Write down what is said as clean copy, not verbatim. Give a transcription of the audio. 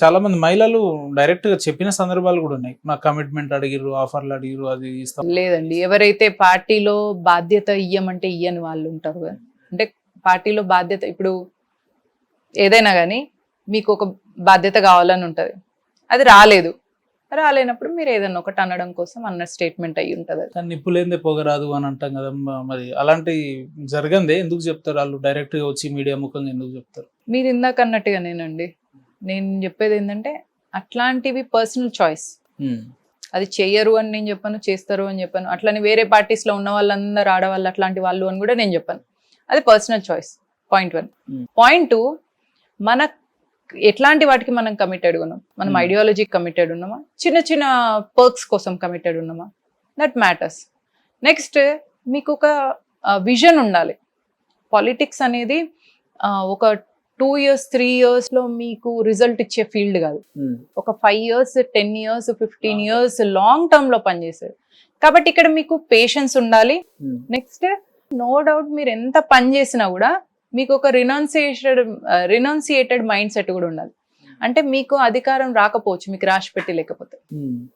చాలా మంది మహిళలు డైరెక్ట్ గా చెప్పిన సందర్భాలు కూడా ఉన్నాయి, నాకు కమిట్మెంట్ అడిగిరు, ఆఫర్లు అడిగిరు, అది ఇస్తాం. లేదండి, ఎవరైతే పార్టీలో బాధ్యత ఇయ్యమంటే ఇయ్యని వాళ్ళు ఉంటారు కదా. అంటే పార్టీలో బాధ్యత, ఇప్పుడు ఏదైనా కానీ మీకు ఒక బాధ్యత కావాలని ఉంటుంది, అది రాలేనప్పుడు మీరు ఏదైనా ఒకటి అనడం కోసం అన్న స్టేట్మెంట్ అయ్యి ఉంటుంది. కానీ నిప్పులేందే పొగరాదు అని అంటాం కదా, మరి అలాంటి జరగందే ఎందుకు చెప్తారు వాళ్ళు? డైరెక్ట్ గా వచ్చి మీడియా ముఖంగా ఎందుకు చెప్తారు? మీరు ఇందాక అన్నట్టుగానేనండి, నేను చెప్పేది ఏంటంటే అట్లాంటివి పర్సనల్ చాయిస్. అది చెయ్యరు అని నేను చెప్పాను, చేస్తారు అని చెప్పాను. అట్లని వేరే పార్టీస్ లో ఉన్న వాళ్ళందరూ ఆడవాళ్ళు అట్లాంటి వాళ్ళు అని కూడా నేను చెప్పాను. అది పర్సనల్ చాయిస్, పాయింట్ 1. పాయింట్ 2, మన ఎట్లాంటి వాటికి మనం కమిటెడ్ ఉన్నాం, మనం ఐడియాలజీకి కమిటెడ్ ఉన్నామా, చిన్న చిన్న పర్క్స్ కోసం కమిటెడ్ ఉన్నామా, దట్ మ్యాటర్స్. నెక్స్ట్, మీకు ఒక విజన్ ఉండాలి. పాలిటిక్స్ అనేది ఒక 2 years 3 years లో మీకు రిజల్ట్ ఇచ్చే ఫీల్డ్ కాదు. ఒక 5 years 10 years 15 years long term లో పనిచేసేది. కాబట్టి ఇక్కడ మీకు పేషెన్స్ ఉండాలి. నెక్స్ట్, నో డౌట్ మీరు ఎంత పని చేసినా కూడా మీకు ఒక రినౌన్సియేటెడ్ మైండ్ సెట్ కూడా ఉండాలి. అంటే మీకు అధికారం రాకపోవచ్చు, మీకు రాసి పెట్టి లేకపోతే